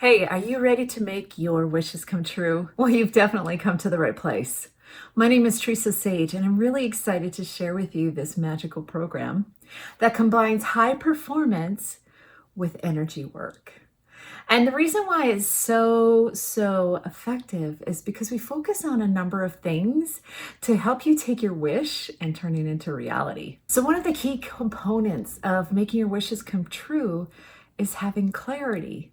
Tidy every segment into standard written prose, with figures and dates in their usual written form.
Hey, are you ready to make your wishes come true? Well, you've definitely come to the right place. My name is Theresa Sage, and I'm really excited to share with you this magical program that combines high performance with energy work. And the reason why it's so effective is because we focus on a number of things to help you take your wish and turn it into reality. So, one of the key components of making your wishes come true is having clarity,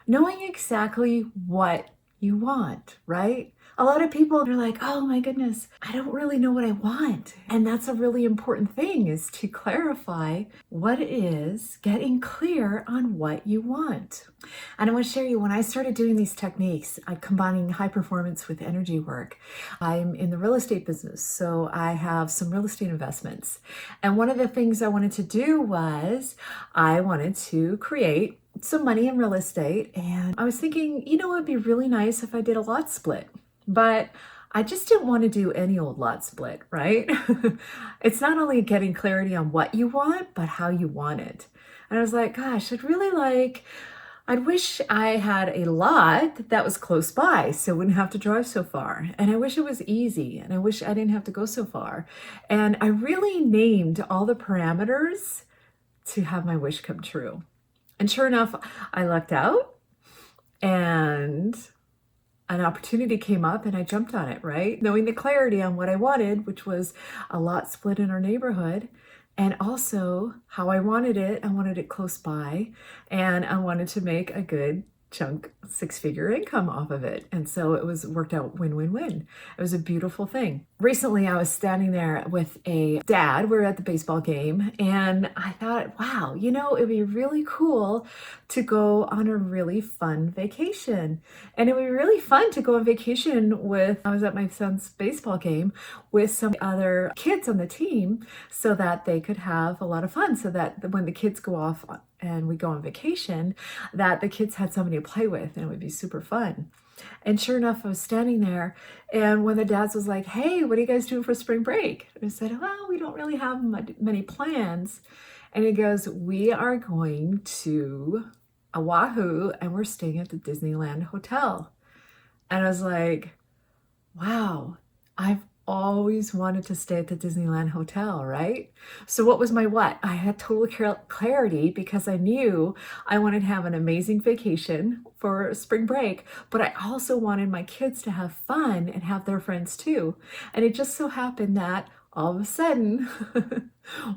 knowing exactly what you want, right? A lot of people are like, oh my goodness, I don't really know what I want. And that's a really important thing, is to clarify what it is, getting clear on what you want. And I want to share you, when I started doing these techniques, combining high performance with energy work, I'm in the real estate business. So I have some real estate investments. And one of the things I wanted to do was I wanted to create some money in real estate. And I was thinking, it would be really nice if I did a lot split. But I just didn't want to do any old lot split, right? It's not only getting clarity on what you want, but how you want it. And I was like, gosh, I'd wish I had a lot that was close by so I wouldn't have to drive so far. And I wish it was easy, and I wish I didn't have to go so far. And I really named all the parameters to have my wish come true. And sure enough, I lucked out, and an opportunity came up and I jumped on it, right? Knowing the clarity on what I wanted, which was a lot split in our neighborhood, and also how I wanted it. I wanted it close by, and I wanted to make a good chunk, six-figure income off of it. And so it worked out win-win-win. It was a beautiful thing. Recently, I was standing there with a dad. We were at the baseball game, and I thought, wow, it'd be really cool to go on a really fun vacation. And it would be really fun to go on vacation I was at my son's baseball game with some other kids on the team, so that they could have a lot of fun, so that when the kids go off and we go on vacation, that the kids had somebody to play with, and it would be super fun. And sure enough, I was standing there, and one of the dads was like, hey, what are you guys doing for spring break? And I said, well, we don't really have many plans. And he goes, we are going to Oahu, and we're staying at the Disneyland Hotel. And I was like, wow, I've always wanted to stay at the Disneyland Hotel, right? So what was my what? I had total clarity, because I knew I wanted to have an amazing vacation for spring break, but I also wanted my kids to have fun and have their friends too. And it just so happened that all of a sudden,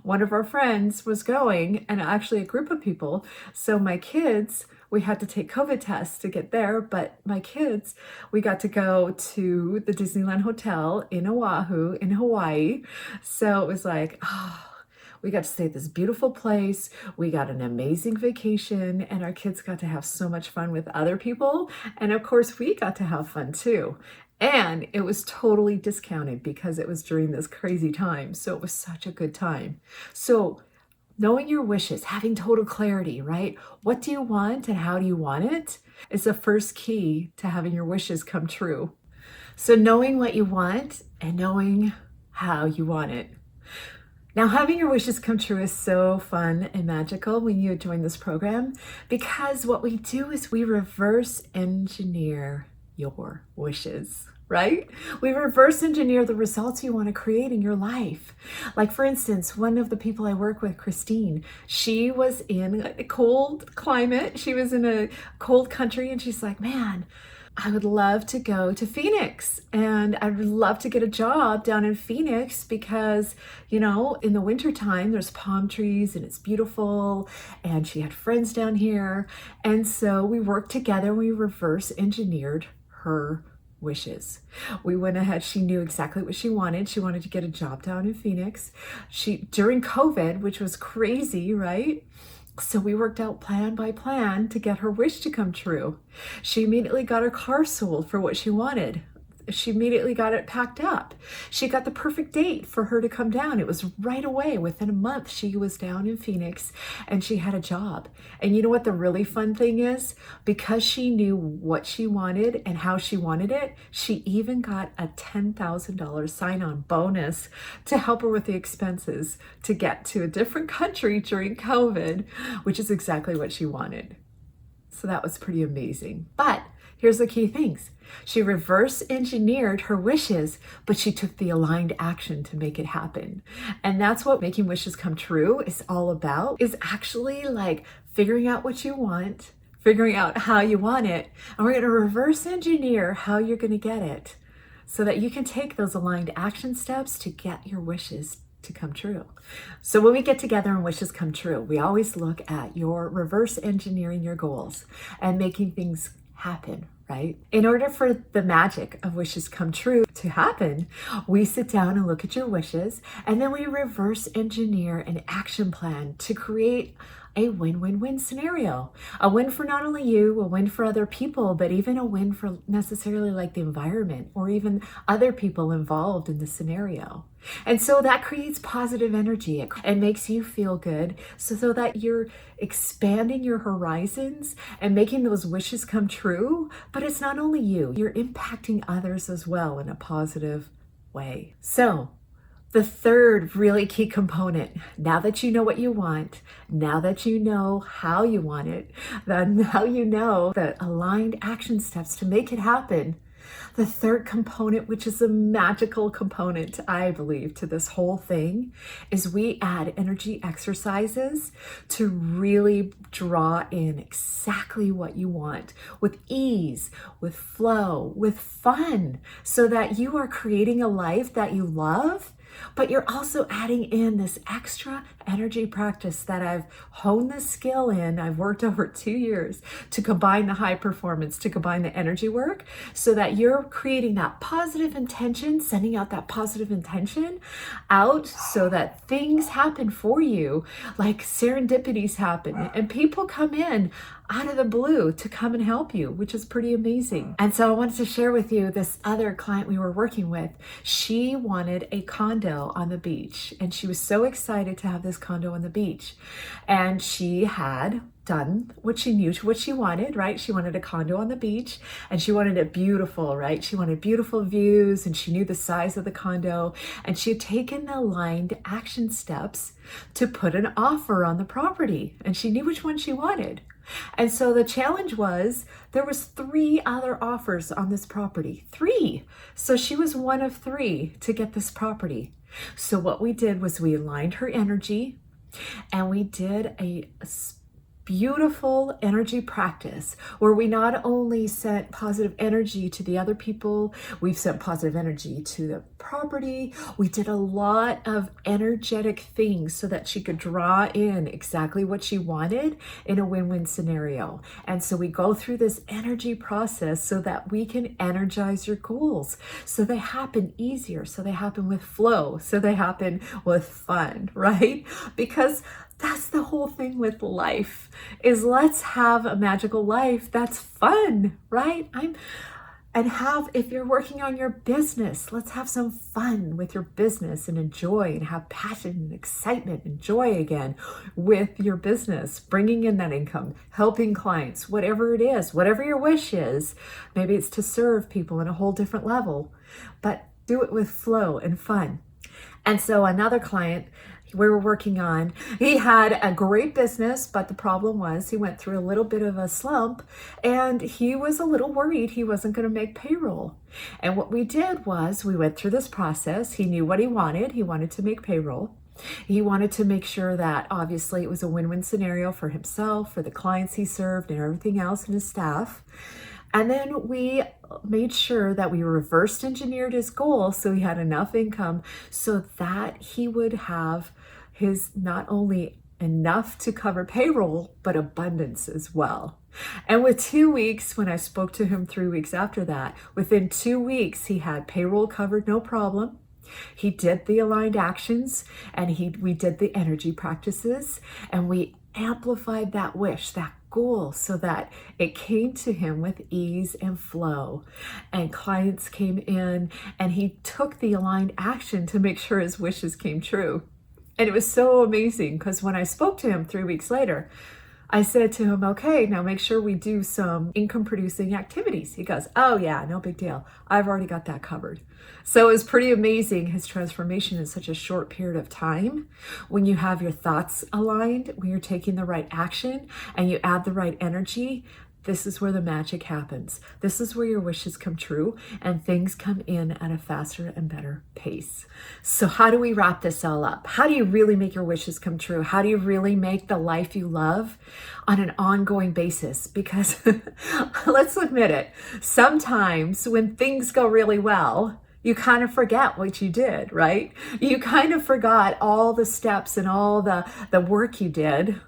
one of our friends was going, and actually a group of people. So my kids, we had to take COVID tests to get there, but my kids, we got to go to the Disneyland Hotel in Oahu, in Hawaii. So it was like, oh, we got to stay at this beautiful place. We got an amazing vacation, and our kids got to have so much fun with other people. And of course, we got to have fun too. And it was totally discounted because it was during this crazy time. So it was such a good time. So knowing your wishes, having total clarity, right? What do you want and how do you want it is the first key to having your wishes come true. So knowing what you want and knowing how you want it. Now, having your wishes come true is so fun and magical when you join this program, because what we do is we reverse engineer your wishes, right? We reverse engineer the results you want to create in your life. Like, for instance, one of the people I work with, Christine, she was in a cold climate. She was in a cold country, and she's like, man, I would love to go to Phoenix, and I would love to get a job down in Phoenix because, in the wintertime, there's palm trees and it's beautiful. And she had friends down here. And so we worked together. We reverse engineered her wishes. We went ahead. She knew exactly what she wanted. She wanted to get a job down in Phoenix. During COVID, which was crazy, right? So we worked out plan by plan to get her wish to come true. She immediately got her car sold for what she wanted. She immediately got it packed up. She got the perfect date for her to come down. It was right away. Within a month, she was down in Phoenix and she had a job. And you know what the really fun thing is? Because she knew what she wanted and how she wanted it, she even got a $10,000 sign-on bonus to help her with the expenses to get to a different country during COVID, which is exactly what she wanted. So that was pretty amazing. But here's the key things. She reverse engineered her wishes, but she took the aligned action to make it happen. And that's what making wishes come true is all about, is actually like figuring out what you want, figuring out how you want it, and we're going to reverse engineer how you're going to get it so that you can take those aligned action steps to get your wishes to come true. So when we get together and wishes come true, we always look at your reverse engineering your goals and making things happen, right? In order for the magic of wishes come true to happen, we sit down and look at your wishes, and then we reverse engineer an action plan to create a win-win-win scenario. A win for not only you, a win for other people, but even a win for necessarily like the environment or even other people involved in the scenario. And so that creates positive energy and makes you feel good so that you're expanding your horizons and making those wishes come true. But it's not only you, you're impacting others as well in a positive way. So the third really key component, now that you know what you want, now that you know how you want it, now you know the aligned action steps to make it happen, the third component, which is a magical component, I believe, to this whole thing, is we add energy exercises to really draw in exactly what you want with ease, with flow, with fun, so that you are creating a life that you love, but you're also adding in this extra energy practice that I've honed the skill in. I've worked over 2 years to combine the high performance, to combine the energy work, so that you're creating that positive intention, sending out that positive intention out so that things happen for you, like serendipities happen and people come in out of the blue to come and help you, which is pretty amazing. And so I wanted to share with you this other client we were working with. She wanted a condo on the beach, and she was so excited to have this condo on the beach. And she had done what she knew, what she wanted, right? She wanted a condo on the beach, and she wanted it beautiful, right? She wanted beautiful views, and she knew the size of the condo, and she had taken the aligned action steps to put an offer on the property, and she knew which one she wanted. And so the challenge was there was 3 other offers on this property. 3. So she was one of 3 to get this property. So what we did was we aligned her energy, and we did a beautiful energy practice where we not only sent positive energy to the other people, we've sent positive energy to the property. We did a lot of energetic things so that she could draw in exactly what she wanted in a win-win scenario. And so we go through this energy process so that we can energize your goals, so they happen easier, so they happen with flow, so they happen with fun, right? Because that's the whole thing with life, is let's have a magical life that's fun, right? If you're working on your business, let's have some fun with your business and enjoy and have passion and excitement and joy again with your business, bringing in that income, helping clients, whatever it is, whatever your wish is. Maybe it's to serve people in a whole different level, but do it with flow and fun. And so another client we were working on, he had a great business, but the problem was he went through a little bit of a slump, and he was a little worried he wasn't going to make payroll. And what we did was we went through this process. He knew what he wanted. He wanted to make payroll. He wanted to make sure that obviously it was a win-win scenario for himself, for the clients he served, and everything else, and his staff. And then we made sure that we reversed engineered his goal so he had enough income so that he would have his not only enough to cover payroll, but abundance as well. And with 2 weeks, when I spoke to him 3 weeks after that, within 2 weeks, he had payroll covered, no problem. He did the aligned actions, and we did the energy practices, and we amplified that wish, that goal, so that it came to him with ease and flow. And clients came in, and he took the aligned action to make sure his wishes came true. And it was so amazing because when I spoke to him 3 weeks later, I said to him, okay, now make sure we do some income producing activities. He goes, oh yeah, no big deal. I've already got that covered. So it was pretty amazing, his transformation in such a short period of time. When you have your thoughts aligned, when you're taking the right action and you add the right energy, this is where the magic happens. This is where your wishes come true and things come in at a faster and better pace. So how do we wrap this all up? How do you really make your wishes come true? How do you really make the life you love on an ongoing basis? Because let's admit it, sometimes when things go really well, you kind of forget what you did, right? You kind of forgot all the steps and all the work you did,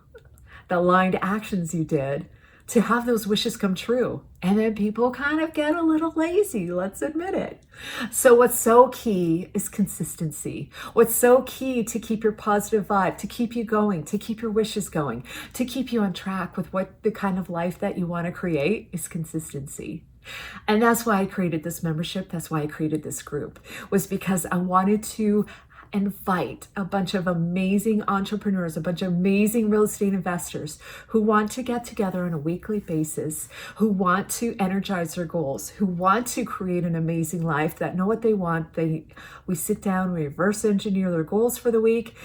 the aligned actions you did to have those wishes come true. And then people kind of get a little lazy, let's admit it. So what's so key is consistency. What's so key to keep your positive vibe, to keep you going, to keep your wishes going, to keep you on track with what the kind of life that you want to create is consistency. And that's why I created this membership. That's why I created this group, was because I wanted to invite a bunch of amazing entrepreneurs, a bunch of amazing real estate investors who want to get together on a weekly basis, who want to energize their goals, who want to create an amazing life, that know what they want. We sit down, we reverse engineer their goals for the week.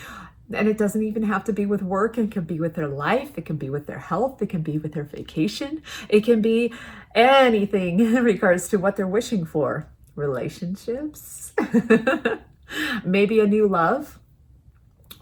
And it doesn't even have to be with work. It can be with their life. It can be with their health. It can be with their vacation. It can be anything in regards to what they're wishing for. Relationships, maybe a new love,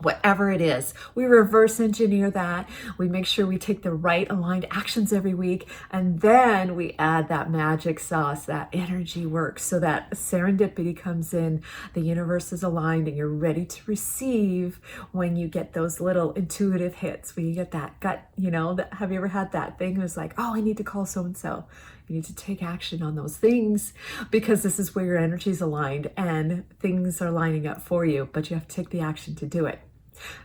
whatever it is. We reverse engineer that. We make sure we take the right aligned actions every week. And then we add that magic sauce, that energy works, so that serendipity comes in, the universe is aligned, and you're ready to receive when you get those little intuitive hits, when you get that gut, have you ever had that thing? It was like, oh, I need to call so-and-so. You need to take action on those things, because this is where your energy is aligned and things are lining up for you, but you have to take the action to do it.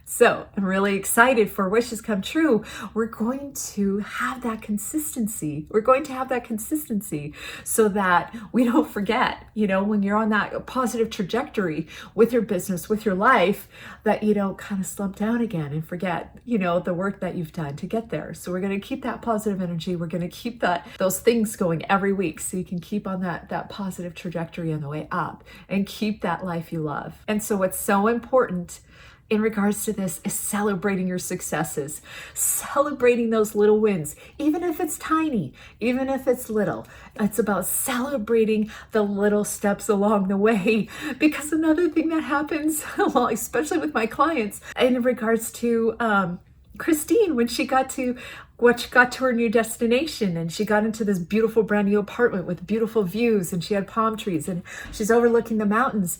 So I'm really excited for Wishes Come True. We're going to have that consistency. We're going to have that consistency so that we don't forget, when you're on that positive trajectory with your business, with your life, that you don't kind of slump down again and forget, the work that you've done to get there. So we're going to keep that positive energy. We're going to keep those things going every week, so you can keep on that positive trajectory on the way up and keep that life you love. And so what's so important in regards to this is celebrating your successes, celebrating those little wins, even if it's tiny, even if it's little. It's about celebrating the little steps along the way. Because another thing that happens, especially with my clients, in regards to Christine, when she got to her new destination, and she got into this beautiful brand new apartment with beautiful views, and she had palm trees, and she's overlooking the mountains.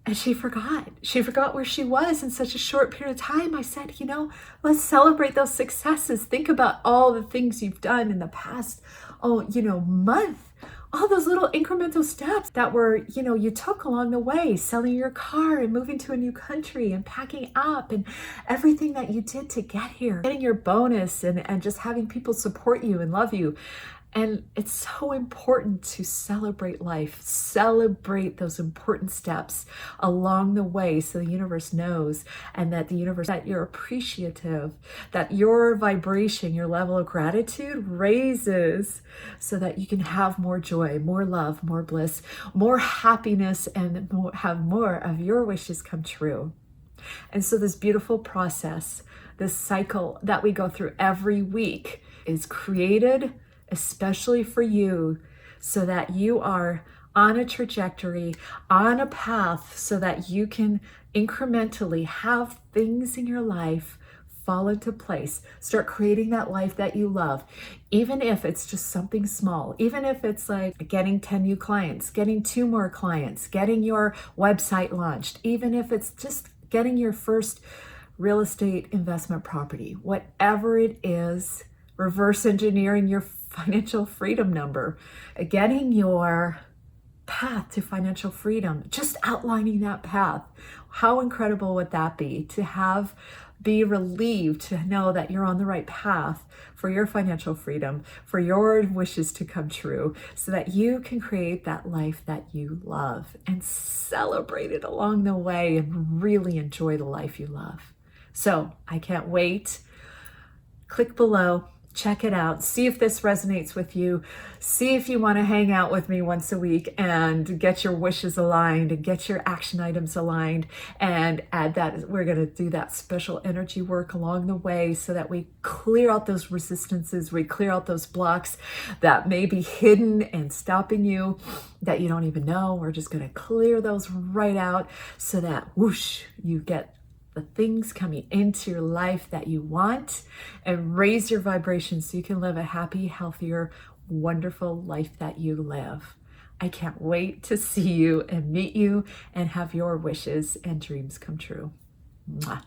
And she forgot where she was in such a short period of time. I said, let's celebrate those successes. Think about all the things you've done in the past, month, all those little incremental steps that were, you took along the way, selling your car and moving to a new country and packing up, and everything that you did to get here, getting your bonus, and just having people support you and love you. And it's so important to celebrate life, celebrate those important steps along the way, so the universe knows, and that that you're appreciative, that your vibration, your level of gratitude raises, so that you can have more joy, more love, more bliss, more happiness, and have more of your wishes come true. And so this beautiful process, this cycle that we go through every week, is created especially for you, so that you are on a trajectory, on a path, so that you can incrementally have things in your life fall into place. Start creating that life that you love, even if it's just something small, even if it's like getting 10 new clients, getting 2 more clients, getting your website launched, even if it's just getting your first real estate investment property, whatever it is, reverse engineering your financial freedom number, getting your path to financial freedom, just outlining that path. How incredible would that be to be relieved to know that you're on the right path for your financial freedom, for your wishes to come true, so that you can create that life that you love and celebrate it along the way and really enjoy the life you love. So I can't wait click below, check it out, see if this resonates with you, see if you want to hang out with me once a week and get your wishes aligned and get your action items aligned, and add that. We're going to do that special energy work along the way so that we clear out those resistances, we clear out those blocks that may be hidden and stopping you that you don't even know. We're just going to clear those right out so that whoosh, you get the things coming into your life that you want, and raise your vibration so you can live a happy, healthier, wonderful life that you live. I can't wait to see you and meet you and have your wishes and dreams come true. Mwah.